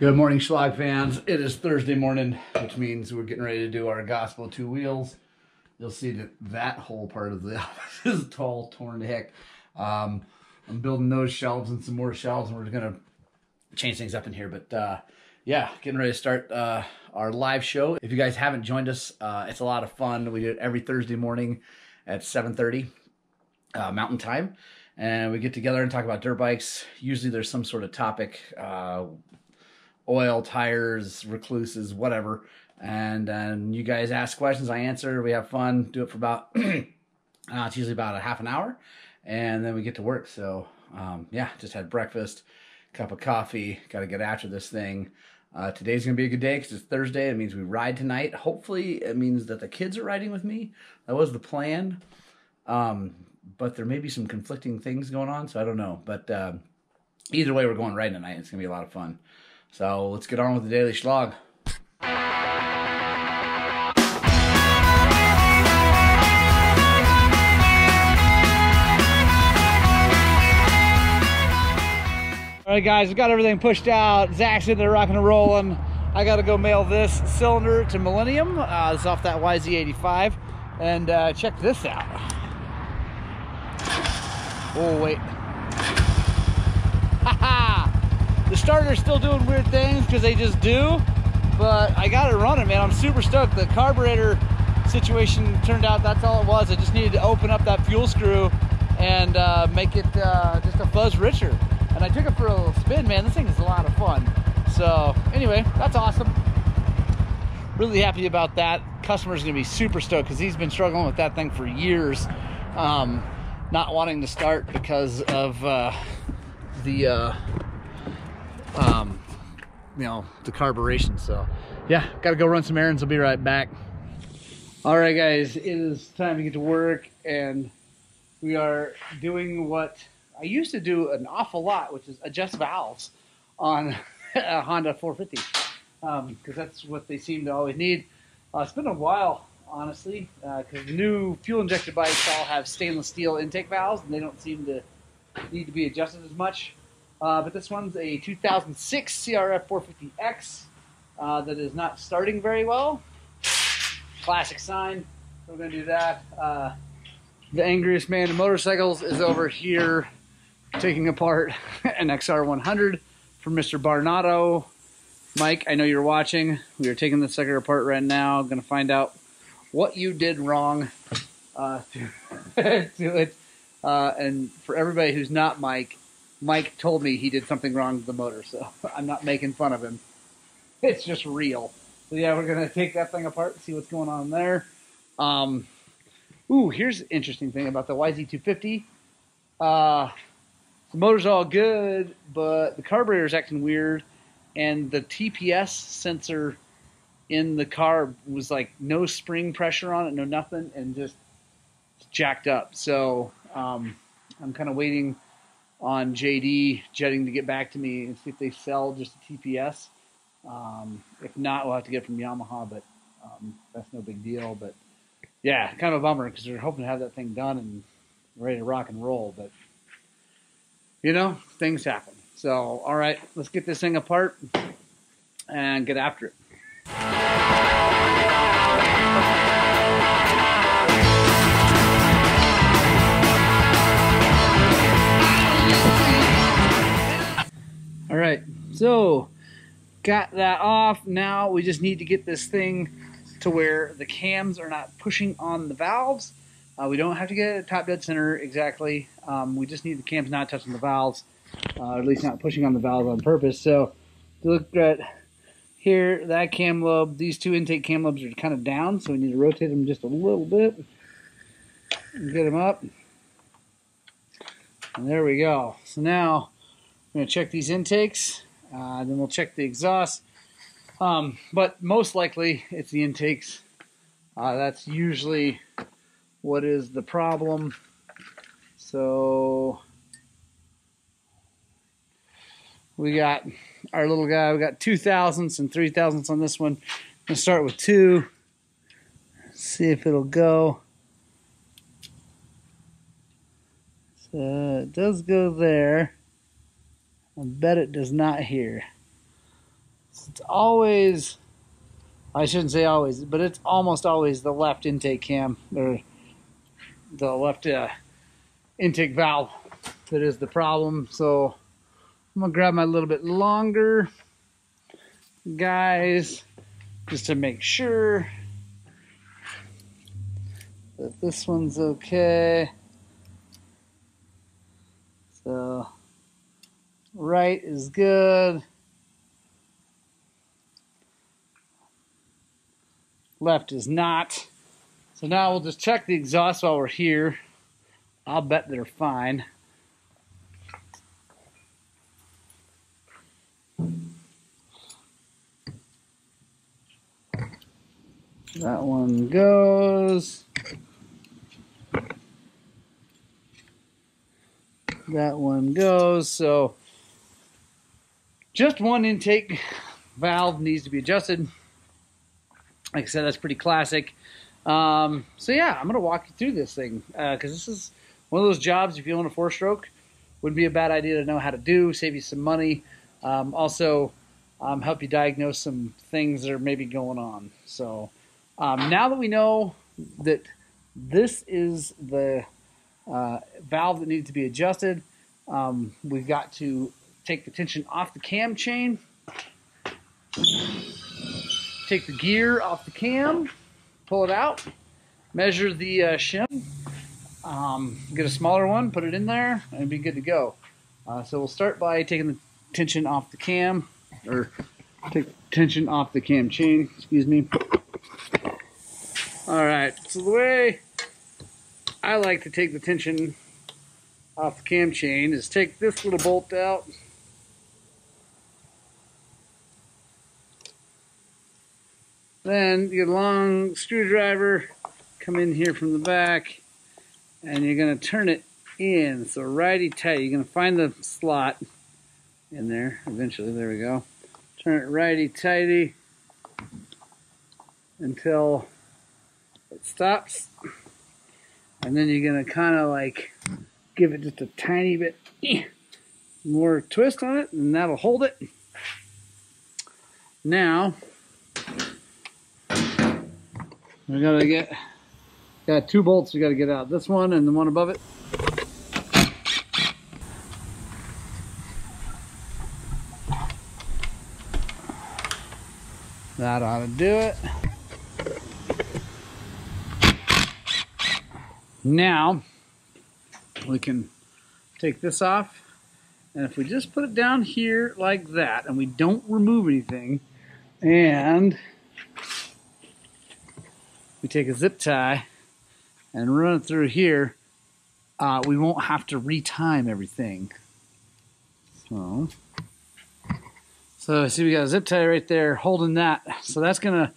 Good morning, Shlog fans. It is Thursday morning, which means we're getting ready to do our gospel 2 wheels. You'll see that that whole part of the office is tall, torn to heck. I'm building those shelves and some more shelves, and we're going to change things up in here. But yeah, getting ready to start our live show. If you guys haven't joined us, it's a lot of fun. We do it every Thursday morning at 7:30 Mountain Time. And we get together and talk about dirt bikes. Usually there's some sort of topic, oil, tires, recluses, whatever. And you guys ask questions, I answer. We have fun. Do it for about, it's usually about a half an hour. And then we get to work. So, yeah, just had breakfast, cup of coffee. Got to get after this thing. Today's going to be a good day because it's Thursday. It means we ride tonight. Hopefully it means that the kids are riding with me. That was the plan. But there may be some conflicting things going on, so I don't know. But either way, we're going riding tonight. It's going to be a lot of fun. So let's get on with the daily Shlog. All right, guys, we got everything pushed out. Zach's in there rocking and rolling. I got to go mail this cylinder to Millennium. It's off that YZ85. And check this out. Oh, wait. Haha! The starter's still doing weird things because they just do, but I got it running, man. I'm super stoked. The carburetor situation turned out that's all it was. I just needed to open up that fuel screw and make it just a fuzz richer. And I took it for a little spin, man. This thing is a lot of fun. So, anyway, that's awesome. Really happy about that. Customer's gonna be super stoked because he's been struggling with that thing for years. Not wanting to start because of the carburation. So yeah, gotta go run some errands. I'll be right back. All right, guys, it is time to get to work, and we are doing what I used to do an awful lot, which is adjust valves on a Honda 450, because that's what they seem to always need. It's been a while, honestly, because new fuel-injected bikes all have stainless steel intake valves, and they don't seem to need to be adjusted as much. But this one's a 2006 CRF450X that is not starting very well. Classic sign. So we're going to do that. The angriest man in motorcycles is over here taking apart an XR100 from Mr. Barnato. Mike, I know you're watching. We are taking this sucker apart right now. Going to find out what you did wrong to it. And for everybody who's not Mike, Mike told me he did something wrong with the motor, so I'm not making fun of him. It's just real. So yeah, we're going to take that thing apart and see what's going on there. Ooh, here's an interesting thing about the YZ250. The motor's all good, but the carburetor's acting weird, and the TPS sensor in the car was like no spring pressure on it, no nothing, and just jacked up. So I'm kind of waiting on JD Jetting to get back to me and see if they sell just a TPS. If not, we'll have to get it from Yamaha, but that's no big deal. But yeah, kind of a bummer because we're hoping to have that thing done and ready to rock and roll. But you know, things happen. So all right, let's get this thing apart and get after it. All right, so got that off. Now we just need to get this thing to where the cams are not pushing on the valves. We don't have to get it top dead center exactly. We just need the cams not touching the valves, or at least not pushing on the valves on purpose. So look at here, that cam lobe, these two intake cam lobes are kind of down, so we need to rotate them just a little bit and get them up. And there we go. So now I'm going to check these intakes, then we'll check the exhaust. But most likely it's the intakes. That's usually what is the problem. So we got our little guy. We got 2,000ths and 3,000ths on this one. I'm going to start with 2. See if it'll go. So it does go there. I bet it does not here. It's always, I shouldn't say always, but it's almost always the left intake cam, or the left intake valve that is the problem. So I'm gonna grab my little bit longer, guys, just to make sure that this one's okay. So right is good. Left is not. So now we'll just check the exhaust while we're here. I'll bet they're fine. That one goes. That one goes. So just one intake valve needs to be adjusted. Like I said, that's pretty classic. So yeah, I'm going to walk you through this thing because this is one of those jobs, if you own a 4-stroke, would be a bad idea to know how to do, save you some money. Also, help you diagnose some things that are maybe going on. So now that we know that this is the valve that needs to be adjusted, we've got to take the tension off the cam chain, take the gear off the cam, pull it out, measure the shim, get a smaller one, put it in there, and be good to go. So we'll start by taking the tension off the cam, or take the tension off the cam chain, excuse me. Alright, so the way I like to take the tension off the cam chain is take this little bolt out, then you get a long screwdriver, come in here from the back, and you're going to turn it in, so righty tight. You're going to find the slot in there eventually. There we go. Turn it righty tighty until it stops, and then you're going to kind of like give it just a tiny bit more twist on it, and that'll hold it. Now we got 2 bolts we got to get out. This one and the one above it. That ought to do it. Now we can take this off, and if we just put it down here like that and we don't remove anything, and we take a zip tie and run it through here, we won't have to retime everything. So see, we got a zip tie right there holding that. So that's gonna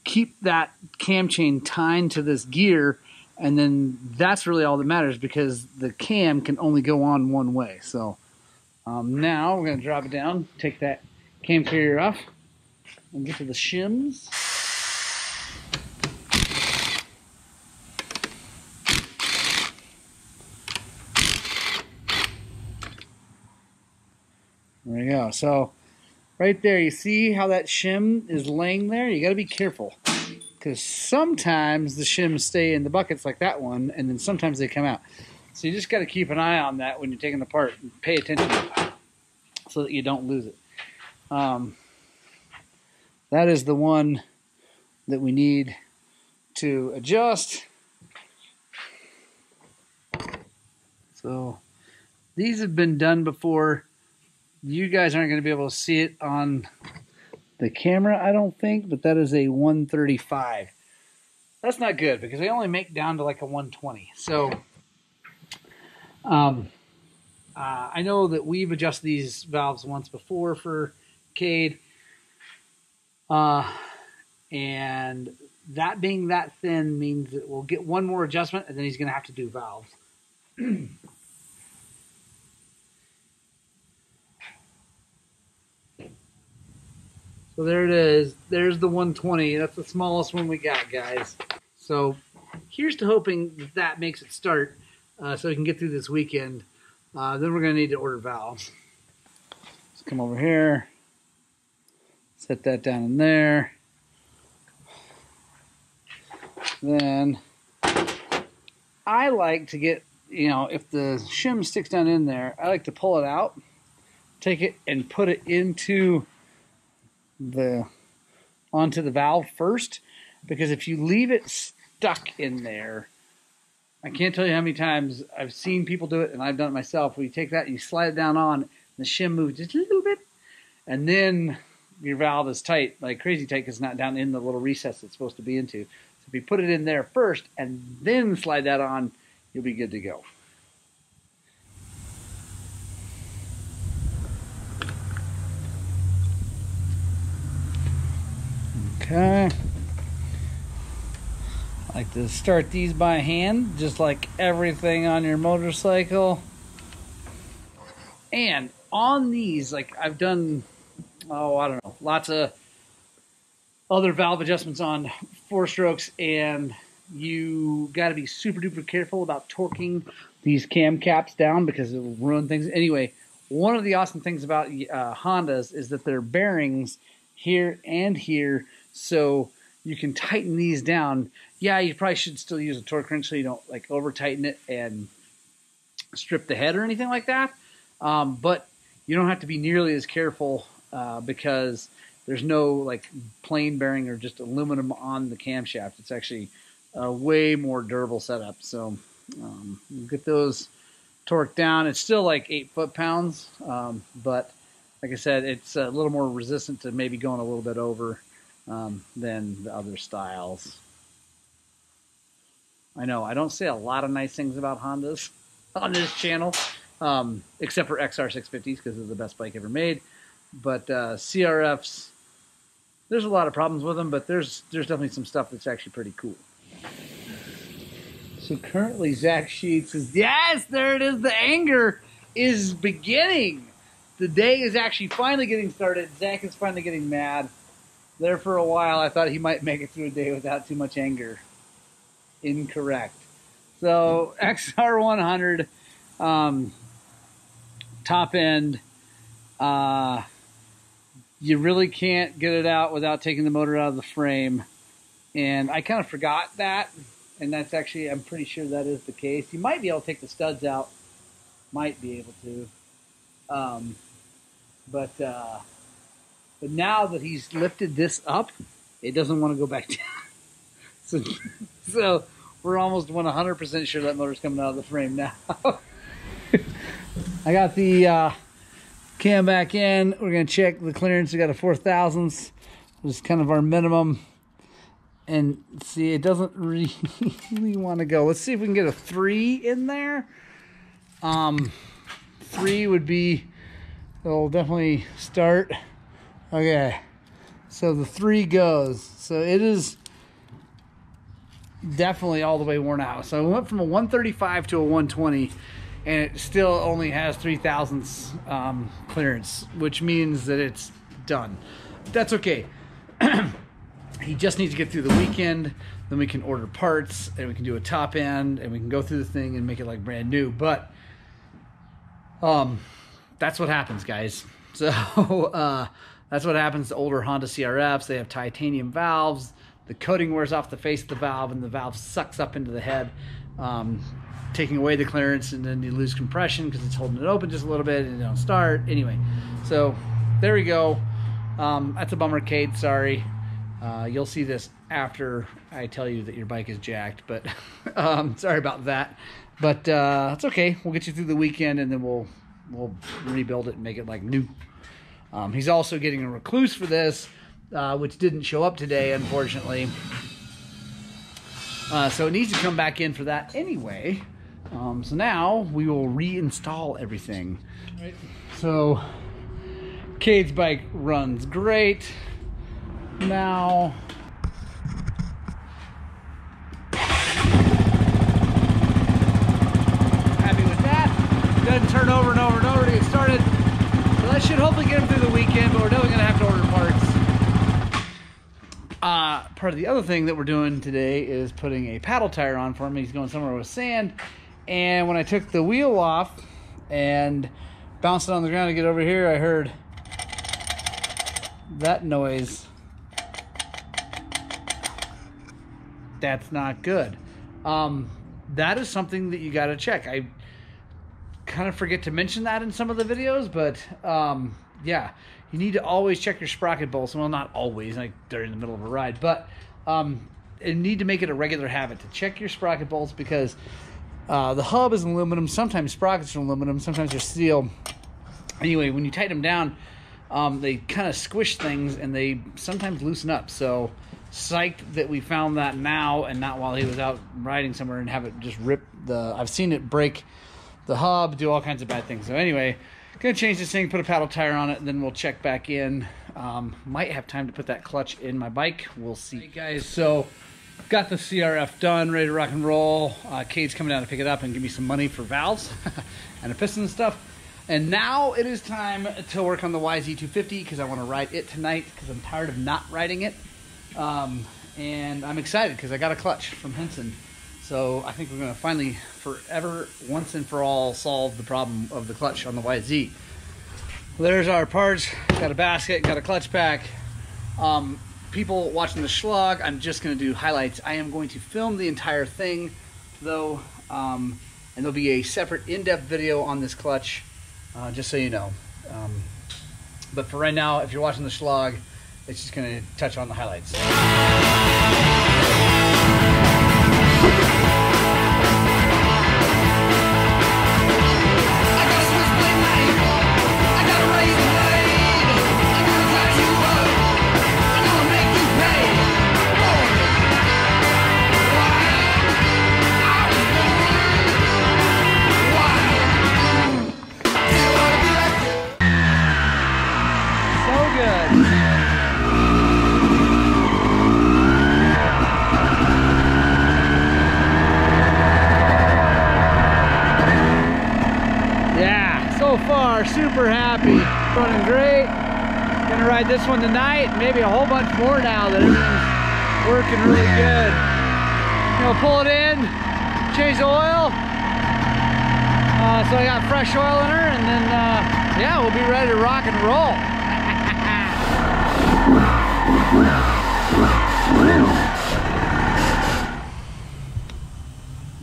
keep that cam chain tied to this gear, and then that's really all that matters because the cam can only go on one way. So now we're gonna drop it down, take that cam carrier off, and get to the shims. There we go. So right there, you see how that shim is laying there? You got to be careful because sometimes the shims stay in the buckets like that one, and then sometimes they come out. So you just got to keep an eye on that when you're taking it apart and pay attention so that you don't lose it. That is the one that we need to adjust. So these have been done before. You guys aren't going to be able to see it on the camera, I don't think, but that is a 135. That's not good because they only make down to like a 120. So I know that we've adjusted these valves once before for Cade, and that being that thin means that we'll get one more adjustment and then he's going to have to do valves. So there it is. There's the 120. That's the smallest one we got, guys. So here's to hoping that that makes it start so we can get through this weekend. Then we're going to need to order valves. Let's come over here. Set that down in there. Then I like to get, you know, if the shim sticks down in there, I like to pull it out, take it and put it into onto the valve first, because if you leave it stuck in there, I can't tell you how many times I've seen people do it, and I've done it myself, where you take that and you slide it down on, and the shim moves just a little bit, and then your valve is tight, like crazy tight, because it's not down in the little recess it's supposed to be into. So if you put it in there first and then slide that on, you'll be good to go. Okay. I like to start these by hand, just like everything on your motorcycle. And on these, like I've done, oh, I don't know, lots of other valve adjustments on 4-strokes, and you got to be super duper careful about torquing these cam caps down because it will ruin things. Anyway, one of the awesome things about Hondas is that their bearings here and here, so you can tighten these down. Yeah, you probably should still use a torque wrench so you don't like over tighten it and strip the head or anything like that. But you don't have to be nearly as careful because there's no like plain bearing or just aluminum on the camshaft. It's actually a way more durable setup. So get those torqued down. It's still like 8 foot-pounds, but like I said, it's a little more resistant to maybe going a little bit over than the other styles. I know I don't say a lot of nice things about Hondas on this channel, except for XR650s because they're the best bike ever made. But CRFs, there's a lot of problems with them, but there's definitely some stuff that's actually pretty cool. So currently Zach Sheets says, yes, there it is. The anger is beginning. The day is actually finally getting started. Zach is finally getting mad. There for a while, I thought he might make it through a day without too much anger. Incorrect. So XR100 top end, you really can't get it out without taking the motor out of the frame. And I kind of forgot that. And that's actually, I'm pretty sure that is the case. You might be able to take the studs out. Might be able to. But now that he's lifted this up, it doesn't want to go back down. So we're almost 100% sure that motor's coming out of the frame now. I got the cam back in. We're going to check the clearance. We got a 4/1000, which is kind of our minimum. And see, it doesn't really want to go. Let's see if we can get a 3 in there. 3 would be, it'll definitely start. Okay, so the 3 goes. So it is definitely all the way worn out. So I went from a 135 to a 120, and it still only has 0.003 clearance, which means that it's done. That's okay. He just needs to get through the weekend, then we can order parts, and we can do a top end, and we can go through the thing and make it like brand new. But that's what happens, guys. So that's what happens to older Honda CRFs. They have titanium valves. The coating wears off the face of the valve, and the valve sucks up into the head, taking away the clearance, and then you lose compression because it's holding it open just a little bit and it don't start. Anyway, so there we go. That's a bummer, Kate. Sorry. You'll see this after I tell you that your bike is jacked, but sorry about that. But it's okay. We'll get you through the weekend, and then we'll rebuild it and make it like new. He's also getting a recluse for this, which didn't show up today, unfortunately. So it needs to come back in for that anyway. So now we will reinstall everything. Right. So Cade's bike runs great. Now happy with that. Doesn't turn over and over and over to get started. So that should hopefully get him through the weekend, but we're definitely gonna have to order parts. Part of the other thing that we're doing today is putting a paddle tire on for him. He's going somewhere with sand, and when I took the wheel off and bounced it on the ground to get over here, I heard that noise, that's not good. That is something that you got to check. I kind of forget to mention that in some of the videos, but yeah, you need to always check your sprocket bolts. Well, not always, like during the middle of a ride, but you need to make it a regular habit to check your sprocket bolts, because the hub is aluminum. Sometimes sprockets are aluminum, sometimes they're steel. Anyway, when you tighten them down, they kind of squish things and they sometimes loosen up. So psyched that we found that now and not while he was out riding somewhere and have it just rip the, I've seen it break the hub, do all kinds of bad things. So anyway, gonna change this thing, put a paddle tire on it, and then we'll check back in. Might have time to put that clutch in my bike, we'll see. Hey guys, so got the CRF done, ready to rock and roll. Cade's coming down to pick it up and give me some money for valves and a piston and stuff. And now it is time to work on the YZ250, because I want to ride it tonight, because I'm tired of not riding it. And I'm excited because I got a clutch from Hinson. So I think we're going to finally, forever, once and for all, solve the problem of the clutch on the YZ. There's our parts. Got a basket, got a clutch pack. People watching the Shlog, I'm just going to do highlights. I am going to film the entire thing, though, and there'll be a separate in-depth video on this clutch, just so you know. But for right now, if you're watching the Shlog, it's just going to touch on the highlights. So far, super happy. Running great. Gonna ride this one tonight, maybe a whole bunch more now that everything's working really good. You know, pull it in, change the oil. So I got fresh oil in her, and then yeah, we'll be ready to rock and roll.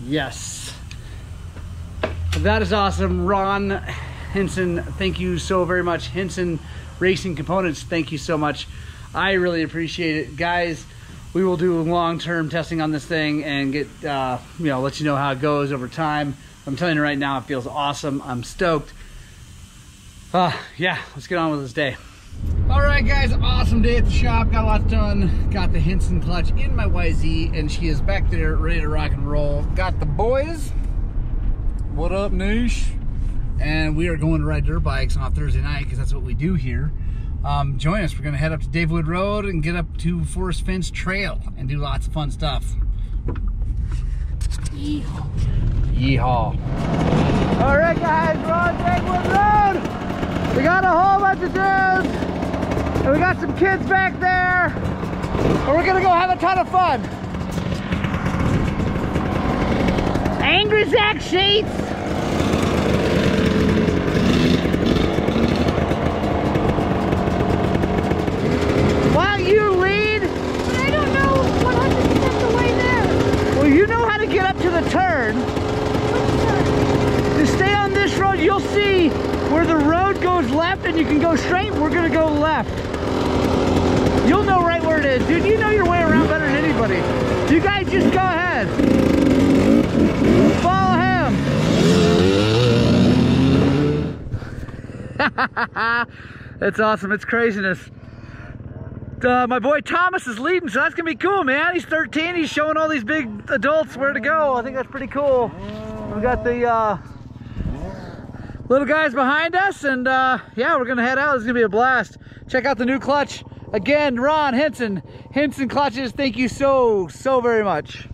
Yes. That is awesome. Ron Hinson, thank you so very much. Hinson Racing Components, thank you so much. I really appreciate it. Guys, we will do long-term testing on this thing and get, you know, let you know how it goes over time. I'm telling you right now, it feels awesome. I'm stoked. Yeah, let's get on with this day. All right, guys, awesome day at the shop. Got lots done. Got the Hinson clutch in my YZ, and she is back there ready to rock and roll. Got the boys. What up, Niche? And we are going to ride dirt bikes on Thursday night, because that's what we do here. Join us. We're going to head up to Davewood Road and get up to Forest Fence Trail and do lots of fun stuff. Yeehaw. Yeehaw. All right, guys, we're on Davewood Road. We got a whole bunch of dudes, and we got some kids back there, and we're going to go have a ton of fun. Angry Zach Sheets. Why don't you lead? But I don't know 100% the way there. Well, you know how to get up to the turn. To stay on this road, you'll see where the road goes left and you can go straight. We're gonna go left. You'll know right where it is. Dude, you know your way around better than anybody. You guys just go ahead. Follow him. That's awesome. It's craziness. My boy Thomas is leading, so that's gonna be cool, man. He's 13. He's showing all these big adults where to go. I think that's pretty cool. We got the little guys behind us, and yeah, we're gonna head out. It's gonna be a blast. Check out the new clutch. Again, Ron Hinson, Hinson Clutches, thank you so very much.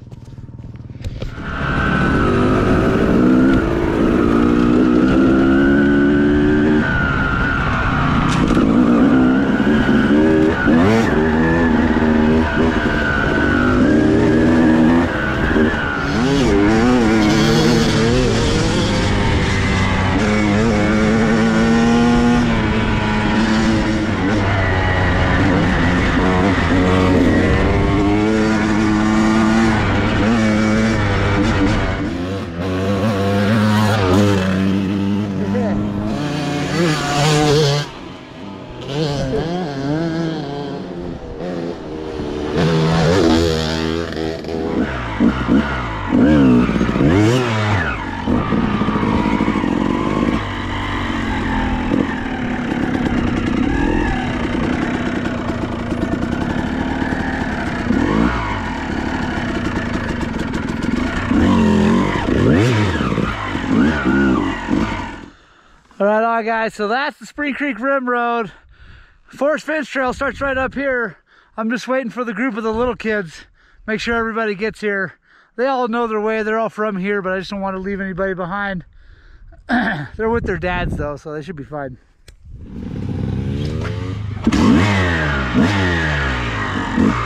Right on, guys, so that's the Spring Creek Rim Road. Forest Fence Trail starts right up here. I'm just waiting for the group of the little kids. Make sure everybody gets here. They all know their way, they're all from here, but I just don't want to leave anybody behind. They're with their dads though, so they should be fine.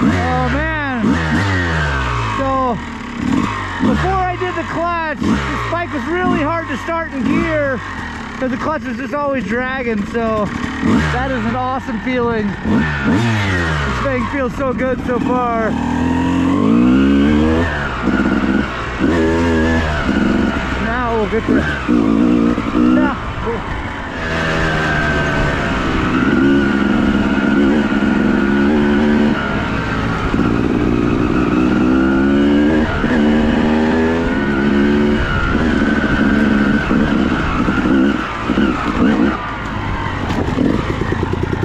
Oh man, so before I did the clutch, this bike was really hard to start in gear because the clutch is just always dragging, so that is an awesome feeling. This thing feels so good so far. Now we'll get to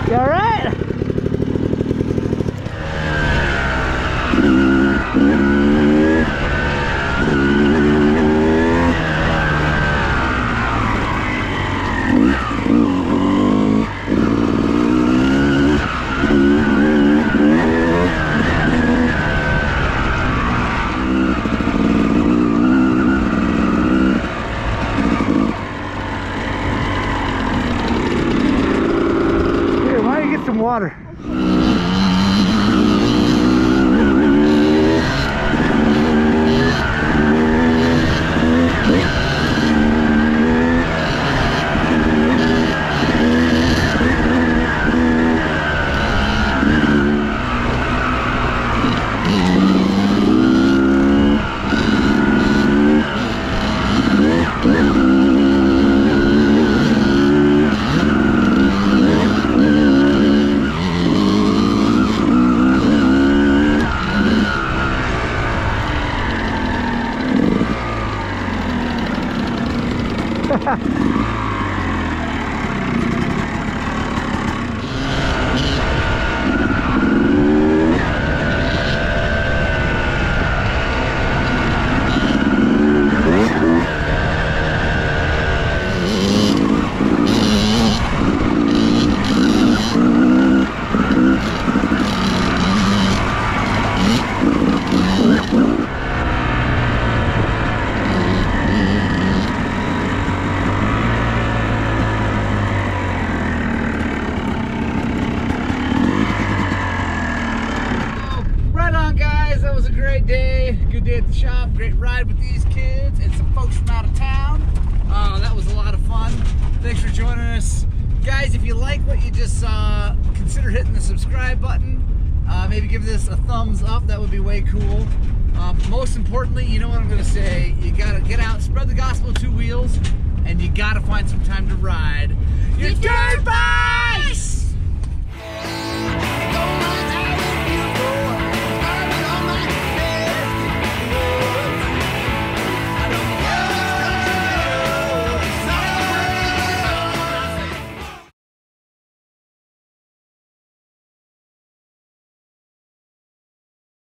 You all right? Some water. Good day at the shop, great ride with these kids and some folks from out of town. That was a lot of fun. Thanks for joining us. Guys, if you like what you just saw, consider hitting the subscribe button. Maybe give this a thumbs up, that would be way cool. Most importantly, you know what I'm gonna say, you gotta get out, spread the gospel of two wheels, and you gotta find some time to ride your dirt bike!